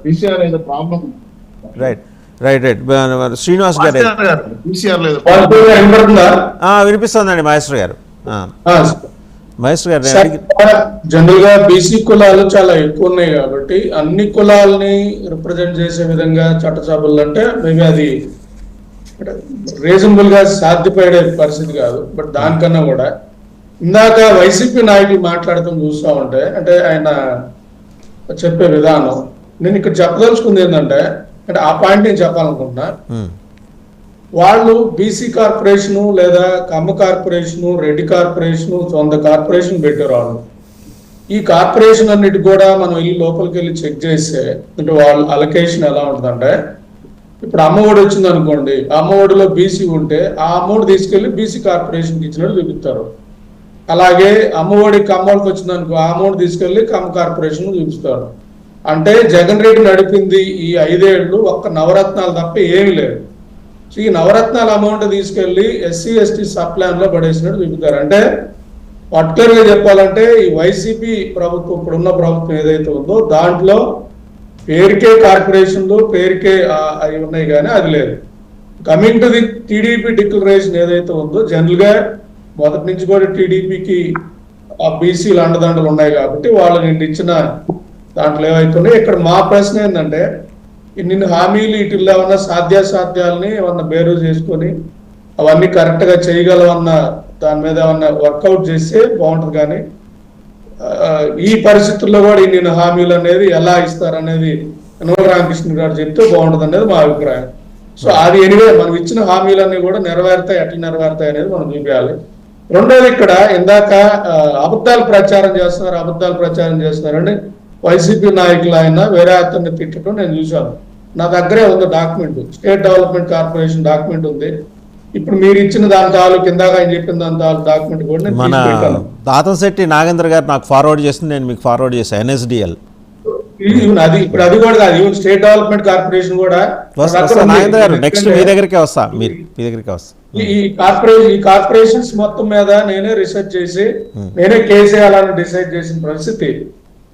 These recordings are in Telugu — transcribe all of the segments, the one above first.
పీసీఆర్ ఏదో problem. Right right right Srinivas గారు పీసీఆర్ లేదు. వినిపిస్తుందండి మహేశ్వర్ గారు. మహేశ్వర్ గారు జనరల్ గా బీసీ కులాలు చాలా ఎక్కువ ఉన్నాయి కాబట్టి అన్ని కులాలని రిప్రజెంట్ చేసే విధంగా చట్టసభలు అంటే మేబీ అది రీజనబుల్ గా సాధ్యపడే పరిస్థితి కాదు. బట్ దానికన్నా కూడా ఇందాక వైసీపీ నాయకులు మాట్లాడటం చూస్తూ ఉంటే అంటే ఆయన చెప్పే విధానం నేను ఇక్కడ చెప్పదలుచుకుంది ఏంటంటే అంటే ఆ పాయింట్ నేను చెప్పాలనుకుంటున్నా. వాళ్ళు బీసీ కార్పొరేషను లేదా కమ్మ కార్పొరేషను రెడ్డి కార్పొరేషను సొంత కార్పొరేషన్ పెట్టారు. వాళ్ళు ఈ కార్పొరేషన్ అన్నిటి కూడా మనం వెళ్ళి లోపలికి వెళ్ళి చెక్ చేస్తే అంటే వాళ్ళ అలొకేషన్ ఎలా ఉంటుందంటే ఇప్పుడు అమ్మఒడి వచ్చింది అనుకోండి, అమ్మఒడిలో బీసీ ఉంటే ఆ అమ్మఒడి తీసుకెళ్లి బీసీ కార్పొరేషన్కి ఇచ్చినట్టు చూపిస్తారు. అలాగే అమ్మఒడి కమ్మోడికి వచ్చింది అనుకో ఆ అమౌంట్ తీసుకెళ్లి కమ్మ కార్పొరేషన్ చూపిస్తారు. అంటే జగన్ రెడ్డి నడిపింది ఈ 5 ఏళ్ళు ఒక్క నవరత్నాలు తప్ప ఏమీ లేదు. సో ఈ నవరత్నాల అమౌంట్ తీసుకెళ్లి ఎస్సీ ఎస్టీ సబ్ ప్లాన్ లో పడేసినట్టు చూపుతారు. అంటే పర్టికులర్ గా చెప్పాలంటే ఈ వైసీపీ ప్రభుత్వం ఇప్పుడున్న ప్రభుత్వం ఏదైతే ఉందో దాంట్లో పేరుకే కార్పొరేషన్లు పేరుకే అవి ఉన్నాయి కానీ అది లేదు. Coming to the TDP declaration ఏదైతే ఉందో జనరల్ గా మొదటి నుంచి కూడా టీడీపీకి ఆ బీసీలు అండదండలు ఉన్నాయి కాబట్టి వాళ్ళు నిన్న ఇచ్చిన దాంట్లో ఏవైతున్నాయి. ఇక్కడ మా ప్రశ్న ఏంటంటే ఇన్ని హామీలు వీటిల్లో ఏమన్నా సాధ్యాసాధ్యాలని ఏమన్నా బేరు చేసుకొని అవన్నీ కరెక్ట్ గా చేయగలవన్న దాని మీద ఏమన్నా వర్కౌట్ చేస్తే బాగుంటుంది. కానీ ఈ పరిస్థితుల్లో కూడా ఇన్ని హామీలు అనేది ఎలా ఇస్తారనేది యనమల రామకృష్ణ గారు చెప్తే బాగుంటుంది అనేది మా అభిప్రాయం. సో అది ఎనివే మనం ఇచ్చిన హామీలన్నీ కూడా నెరవేరుతాయి, ఎట్లా నెరవేరుతాయి అనేది మనం చూపించాలి. రెండోది ఇక్కడ ఇందాక అబద్ధాలు ప్రచారం చేస్తున్నారని వైసీపీ నాయకులు ఆయన వేరే అతన్ని తిట్టడం నేను చూశాను. నా దగ్గరే ఉంది document, state development corporation document ఉంది. ఇప్పుడు మీరు ఇచ్చిన దాని తాలూకు ఇందాక ఆయన చెప్పిన దాని తాలూకు డాక్యుమెంట్ కూడా నేను మన దాతంశెట్టి నాగేంద్ర గారు నాకు ఫార్వర్డ్ చేసింది, నేను మీకు ఫార్వర్డ్ చేశాను. ఎన్ఎస్డిఎల్ అది ఇప్పుడు అది కూడా కాదు, ఈవెన్ స్టేట్ డెవలప్మెంట్ కార్పొరేషన్ కూడా నాగేంద్ర గారు నెక్స్ట్ మీ దగ్గరికి వస్తా, మీ దగ్గరికి వస్తా. ఈ కార్పొరేషన్స్ మొత్తం మీద నేనే రీసెర్చ్ చేసి నేనే కేసు వేయాలని డిసైడ్ చేసిన పరిస్థితి.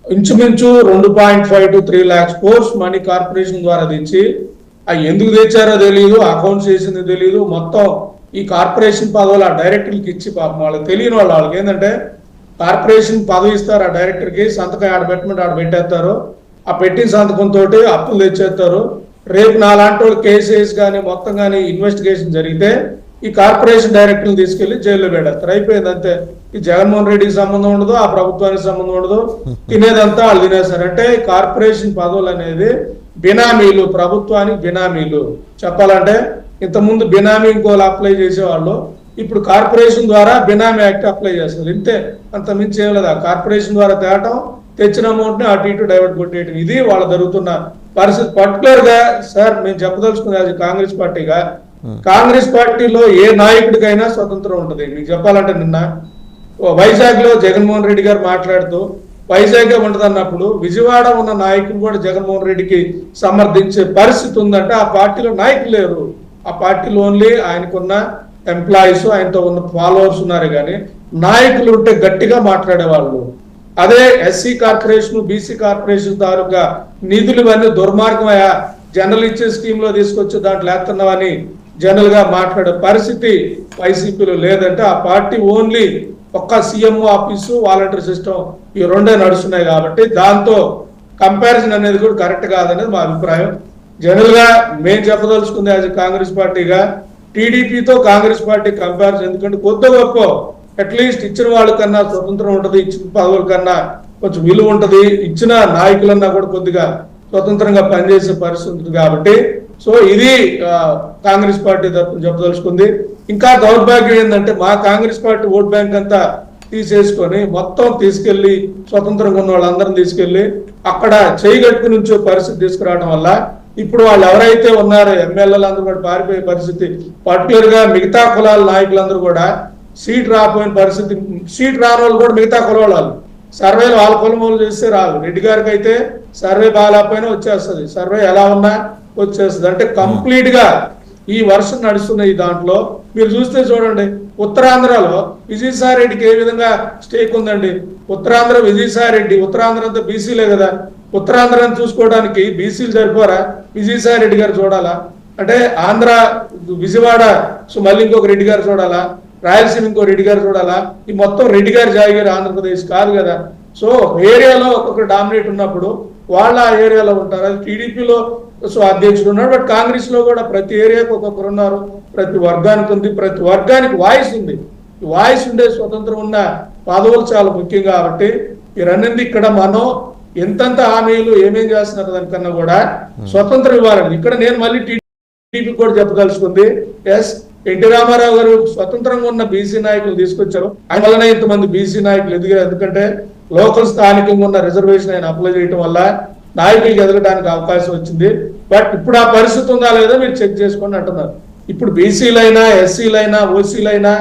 ఇంచుమించు 2.5 to 3 lakhs course money corporation ద్వారా తెచ్చి అవి ఎందుకు తెచ్చారో తెలియదు, అకౌంట్స్ చేసింది తెలియదు. మొత్తం ఈ కార్పొరేషన్ పదవులు ఆ డైరెక్టర్కి ఇచ్చి పాపం వాళ్ళకి తెలియని వాళ్ళకి ఏంటంటే కార్పొరేషన్ పదవి ఇస్తారు, ఆ డైరెక్టర్కి సంతకం ఆడ పెట్టమంటే ఆడ పెట్టేస్తారు. ఆ పెట్టిన సంతకంతో అప్పులు తెచ్చేస్తారు. రేపు నాలాంటి వాళ్ళు కేసెస్ కానీ మొత్తం కానీ ఇన్వెస్టిగేషన్ జరిగితే ఈ కార్పొరేషన్ డైరెక్టర్లు తీసుకెళ్లి జైల్లో పెడతారు. అయిపోయింది అంతే. ఈ జగన్మోహన్ రెడ్డికి సంబంధం ఉండదు, ఆ ప్రభుత్వానికి సంబంధం ఉండదు, తినేదంతా వాళ్ళు తినేస్తారు. అంటే కార్పొరేషన్ పదవులు అనేది బినామీలు, ప్రభుత్వానికి బినామీలు. చెప్పాలంటే ఇంతకుముందు బినామీ ఇంకోళ్ళు అప్లై చేసేవాళ్ళు, ఇప్పుడు కార్పొరేషన్ ద్వారా బినామీ యాక్ట్ అప్లై చేస్తారు. ఇంతే, అంత మించి ఏం లేదు. ఆ కార్పొరేషన్ ద్వారా తేవటం, తెచ్చిన అమౌంట్ ని అటు ఇటు డైవర్ట్ కొట్టేయటం, ఇది వాళ్ళ జరుగుతున్న పరిస్థితి. పర్టికులర్ గా సార్ మేము చెప్పదలుచుకున్నది కాంగ్రెస్ పార్టీగా, కాంగ్రెస్ పార్టీలో ఏ నాయకుడికైనా స్వతంత్రం ఉంటుంది. మీకు చెప్పాలంటే నిన్న వైజాగ్ లో జగన్మోహన్ రెడ్డి గారు మాట్లాడుతూ వైజాగ్ ఉంటది అన్నప్పుడు విజయవాడ ఉన్న నాయకులు కూడా జగన్మోహన్ రెడ్డికి సమర్థించే పరిస్థితి ఉందంటే ఆ పార్టీలో నాయకులు లేరు. ఆ పార్టీలో ఓన్లీ ఆయనకున్న ఎంప్లాయీస్, ఆయనతో ఉన్న ఫాలోవర్స్ ఉన్నారు. కానీ నాయకులు ఉంటే గట్టిగా మాట్లాడేవాళ్ళు. అదే ఎస్సీ కార్పొరేషన్ బీసీ కార్పొరేషన్ తాలూకా నిధులు ఇవన్నీ దుర్మార్గమయ్యా, జనరల్ ఇచ్చే స్కీమ్ లో తీసుకొచ్చి దాంట్లో వేస్తున్నామని జనరల్ గా మాట్లాడే పరిస్థితి వైసీపీలో లేదంటే ఆ పార్టీ ఓన్లీ ఒక్క సీఎం ఆఫీసు వాలంటీర్ సిస్టమ్ ఈ రెండే నడుస్తున్నాయి. కాబట్టి దాంతో కంపారిజన్ అనేది కూడా కరెక్ట్ కాదనేది మా అభిప్రాయం. జనరల్ గా మేము చెప్పదలుచుకుంది యాజ్ కాంగ్రెస్ పార్టీగా టీడీపీతో కాంగ్రెస్ పార్టీ కంపారిజన్, ఎందుకంటే కొద్ది గొప్ప అట్లీస్ట్ ఇచ్చిన వాళ్ళకన్నా స్వతంత్రం ఉంటుంది, ఇచ్చిన పదవుల కన్నా కొంచెం విలువ ఉంటుంది, ఇచ్చిన నాయకులన్నా కూడా కొద్దిగా స్వతంత్రంగా పనిచేసే పరిస్థితి ఉంటుంది. కాబట్టి సో ఇది కాంగ్రెస్ పార్టీ తరఫున చెప్పదలుచుకుంది. ఇంకా దౌర్భాగ్యం ఏంటంటే మా కాంగ్రెస్ పార్టీ ఓట్ బ్యాంక్ అంతా తీసేసుకొని మొత్తం తీసుకెళ్లి స్వతంత్రంగా ఉన్న వాళ్ళందరినీ తీసుకెళ్లి అక్కడ చేయగట్టుకు నుంచో పరిస్థితి తీసుకురావడం వల్ల ఇప్పుడు వాళ్ళు ఎవరైతే ఉన్నారో ఎమ్మెల్యేలు అందరూ కూడా పారిపోయే పరిస్థితి. పర్టికులర్ గా మిగతా కులాల నాయకులందరూ కూడా సీట్ రాకపోయిన పరిస్థితి. సీట్ రాని వాళ్ళు కూడా మిగతా కులాల వాళ్ళు సర్వేలు వాళ్ళ కులమూలు చేస్తే రాదు. రెడ్డి గారికి అయితే సర్వే బాగాలేకపోయినా వచ్చేస్తుంది, సర్వే ఎలా ఉన్నా వచ్చేస్తుంది. అంటే కంప్లీట్ గా ఈ వర్షం నడుస్తున్న ఈ దాంట్లో మీరు చూస్తే చూడండి, ఉత్తరాంధ్రలో విజయసాయి రెడ్డికి ఏ విధంగా స్టేక్ ఉందండి. ఉత్తరాంధ్ర విజయసాయి రెడ్డి, ఉత్తరాంధ్ర అంతా బీసీలే కదా, ఉత్తరాంధ్రాన్ని చూసుకోవడానికి బీసీలు సరిపోరా? విజయసాయి రెడ్డి గారు చూడాలా? అంటే ఆంధ్ర విజయవాడ సో మళ్ళీ ఇంకొక రెడ్డి గారు చూడాలా? రాయలసీమ ఇంకో రెడ్డి గారు చూడాలా? ఈ మొత్తం రెడ్డి గారు జాయిగారు ఆంధ్రప్రదేశ్ కాదు కదా. సో ఏరియాలో ఒక్కొక్కరు డామినేట్ ఉన్నప్పుడు వాళ్ళ ఆ ఏరియాలో ఉంటారు. అది టీడీపీలో సో అధ్యక్షుడు ఉన్నాడు, బట్ కాంగ్రెస్ లో కూడా ప్రతి ఏరియాకు ఒక్కొక్కరు ఉన్నారు, ప్రతి వర్గానికి ఉంది, ప్రతి వర్గానికి వాయిస్ ఉంది. ఈ వాయిస్ ఉండే స్వతంత్రం ఉన్న పదవులు చాలా ముఖ్యం. కాబట్టి మీరన్నది ఇక్కడ మనం ఎంతంత హామీలు ఏమేం చేస్తున్నారు దానికన్నా కూడా స్వతంత్రం ఇవ్వాలని ఇక్కడ నేను మళ్ళీ టీడీపీ కూడా చెప్పదలుచుకుంది. ఎస్, ఎన్టీ రామారావు గారు స్వతంత్రంగా ఉన్న బీసీ నాయకులు తీసుకొచ్చారు, ఆయన వల్లనే ఇంతమంది బీసీ నాయకులు ఎదిగారు. ఎందుకంటే లోకల్ స్థానికంగా ఉన్న రిజర్వేషన్ ఆయన అప్లై చేయడం వల్ల నాయకులకు ఎదగడానికి అవకాశం వచ్చింది. బట్ ఇప్పుడు ఆ పరిస్థితి ఉందా లేదా మీరు చెక్ చేసుకోండి అంటున్నారు. ఇప్పుడు బీసీలైనా, ఎస్సీలైనా, ఓసీలైనా,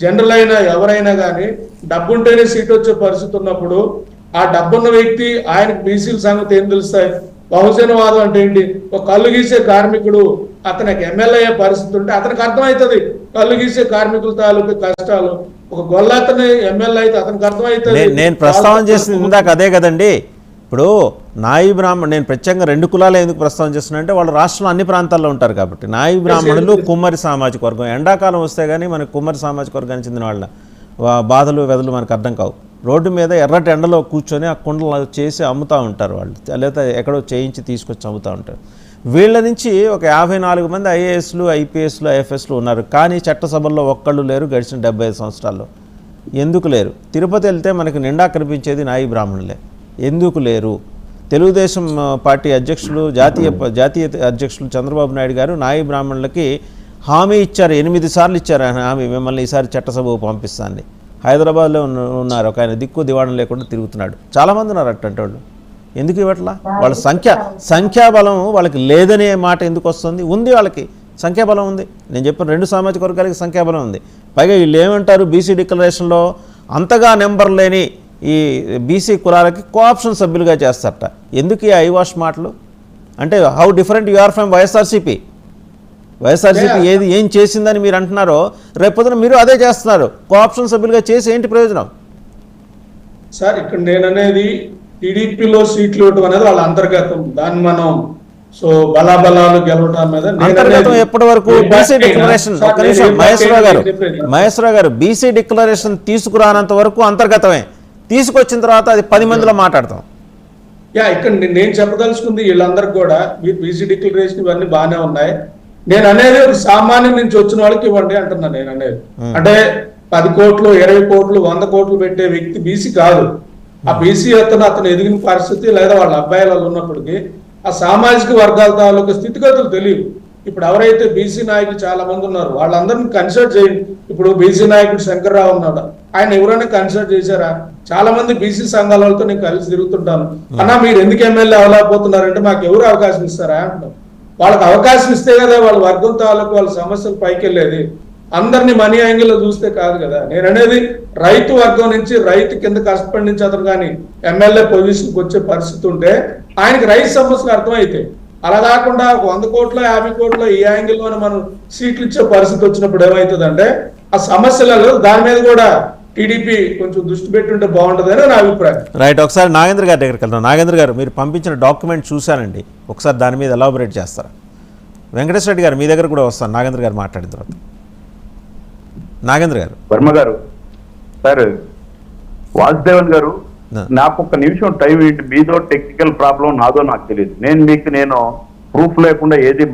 జనరల్ అయినా ఎవరైనా కానీ డబ్బుంటేనే సీట్ వచ్చే పరిస్థితి ఉన్నప్పుడు ఆ డబ్బున్న వ్యక్తి ఆయనకు బీసీల సంగతి ఏం తెలుస్తాయి? బహుజనవాదం అంటే ఏంటి? ఒక కళ్ళు గీసే కార్మికుడు అతనికి ఎమ్మెల్యే అయ్యే పరిస్థితి ఉంటే అతనికి అర్థమవుతుంది కళ్ళు గీసే కార్మికుల తాలూకు కష్టాలు. ఒక గొల్లతని ఎమ్మెల్యే అయితే అతనికి అర్థమవుతుంది. నేను ప్రస్తావన చేసింది ఇందాక అదే కదండి. ఇప్పుడు నాయి బ్రాహ్మణ్, నేను ప్రత్యేకంగా 2 కులాలు ఎందుకు ప్రస్తావన చేస్తున్నా అంటే వాళ్ళు రాష్ట్రంలో అన్ని ప్రాంతాల్లో ఉంటారు కాబట్టి. నాయి బ్రాహ్మణులు కుమ్మరి సామాజిక వర్గం. ఎండాకాలం వస్తే కానీ మనకు కుమ్మరి సామాజిక వర్గానికి చెందిన వాళ్ళ బాధలు వెదలు మనకు అర్థం కావు. రోడ్డు మీద ఎర్రటి ఎండలో కూర్చొని ఆ కుండలు చేసి అమ్ముతూ ఉంటారు వాళ్ళు, లేదా ఎక్కడో చేయించి తీసుకొచ్చి అమ్ముతూ ఉంటారు. వీళ్ళ నుంచి ఒక 54 మంది ఐఏఎస్లు, ఐపీఎస్లు, ఐఎఫ్ఎస్లు ఉన్నారు, కానీ చట్టసభల్లో ఒక్కళ్ళు లేరు గడిచిన 75 సంవత్సరాల్లో. ఎందుకు లేరు? తిరుపతి వెళ్తే మనకు నిండా కనిపించేది నాయి బ్రాహ్మణులే. ఎందుకు లేరు? తెలుగుదేశం పార్టీ అధ్యక్షులు, జాతీయ అధ్యక్షులు చంద్రబాబు నాయుడు గారు నాయి బ్రాహ్మణులకి హామీ ఇచ్చారు, 8 సార్లు ఇచ్చారు ఆయన హామీ, మిమ్మల్ని ఈసారి చట్టసభకు పంపిస్తాను. హైదరాబాద్లో ఉన్నారు, ఒక ఆయన దిక్కు దివాణం లేకుండా తిరుగుతున్నాడు. చాలామంది ఉన్నారు అట్టంటే వాళ్ళు. ఎందుకు ఇవ్వట్లా? వాళ్ళ సంఖ్యాబలం వాళ్ళకి లేదనే మాట ఎందుకు వస్తుంది? ఉంది, వాళ్ళకి సంఖ్యాబలం ఉంది. నేను చెప్పిన 2 సామాజిక వర్గాలకి సంఖ్యాబలం ఉంది. పైగా వీళ్ళు ఏమంటారు, బీసీ డిక్లరేషన్లో అంతగా నెంబర్ లేని ఈ బీసీ కులాలకి కోఆప్షన్ సభ్యులుగా చేస్తారట. ఎందుకు ఈ ఐవాష్ మాటలు? అంటే how different you are from YSRCP. YSRCP ఏం చేసిందని మీరు అంటున్నారో రేపొద్దున మీరు అదే చేస్తున్నారు. కోఆప్షన్ సభ్యులుగా చేసి ఏంటి ప్రయోజనం? సార్ ఇక్కడ నేను అనేది టీడీపీలో సీట్లు ఇవ్వడం అనేది వాళ్ళ అంతర్గతం. దాన్ని మనం సో బలాబలాలు గెలవడం మీద అంతర్గతం ఎప్పటి వరకు బీసీ డిక్లరేషన్, ఒక్క నిమిషం మహేశ్వరరావు గారు, బీసీ డిక్లరేషన్ తీసుకురానంత వరకు అంతర్గతమే. తీసుకొచ్చిన తర్వాత అది 10 మందిలో మాట్లాడతాం. ఇక్కడ నేను చెప్పదలుచుకుంది వీళ్ళందరికీ కూడా మీరు బీసీ డిక్లరేషన్ ఇవన్నీ బాగానే ఉన్నాయి. నేను అనేది ఒక సామాన్యం నుంచి వచ్చిన వాళ్ళకి ఇవ్వండి అంటున్నా. నేను అనేది అంటే 10 కోట్లు, 20 కోట్లు, 100 కోట్లు పెట్టే వ్యక్తి బీసీ కాదు. ఆ బీసీ అతను ఎదిగిన పరిస్థితి లేదా వాళ్ళ అబ్బాయిలు ఉన్నప్పటికీ ఆ సామాజిక వర్గాల తాలూకు స్థితిగతులు తెలియవు. ఇప్పుడు ఎవరైతే బీసీ నాయకులు చాలా మంది ఉన్నారు వాళ్ళందరినీ కన్సల్ట్ చేయండి. ఇప్పుడు బీసీ నాయకుడు శంకర్రావు ఉన్నాడు, ఆయన ఎవరైనా కన్సల్ట్ చేశారా? చాలా మంది బీసీ సంఘాలతో నేను కలిసి తిరుగుతుంటాను. అన్నా మీరు ఎందుకు ఎమ్మెల్యే అవ్వలేకపోతున్నారంటే మాకు ఎవరు అవకాశం ఇస్తారా అంటున్నాం. వాళ్ళకి అవకాశం ఇస్తే కదా వాళ్ళ వర్గం తాలూకు వాళ్ళ సమస్యలు పైకి వెళ్ళేది. అందరినీ మనీ యాంగిల్ లో చూస్తే కాదు కదా. నేను అనేది రైతు వర్గం నుంచి, రైతు కింద కష్టపడి నుంచి అతను కానీ ఎమ్మెల్యే పొజిషన్కి వచ్చే పరిస్థితి ఉంటే ఆయనకి రైతు సమస్యలు అర్థమైతాయి. అలా కాకుండా 100 కోట్ల 50 కోట్ల ఈ యాంగిల్లోనే మనం సీట్లు ఇచ్చే పరిస్థితి వచ్చినప్పుడు ఏమవుతుందంటే ఆ సమస్యలలో దాని మీద కూడా టీడీపీ కొంచెం దృష్టి పెట్టుంటే బాగుంటుందని నా అభిప్రాయం. రైట్, ఒకసారి నాగేంద్ర గారి దగ్గరికి వెళ్తాం. నాగేంద్ర గారు, మీరు పంపించిన డాక్యుమెంట్ చూశానండి, ఒకసారి దాని మీద ఎలాబొరేట్ చేస్తారా? వెంకటేశ్వర రెడ్డి గారు మీ దగ్గర కూడా వస్తాను నాగేంద్ర గారు మాట్లాడిన తర్వాత. నాగేంద్ర గారు. వర్మ గారు, సార్ వాసుదేవన్ గారు, నాకు ఒక నిమిషం టైం ఏంటి? మీదో టెక్నికల్ ప్రాబ్లం, నాదో నాకు తెలియదు. నేను ప్రూఫ్ లేకుండా ఏది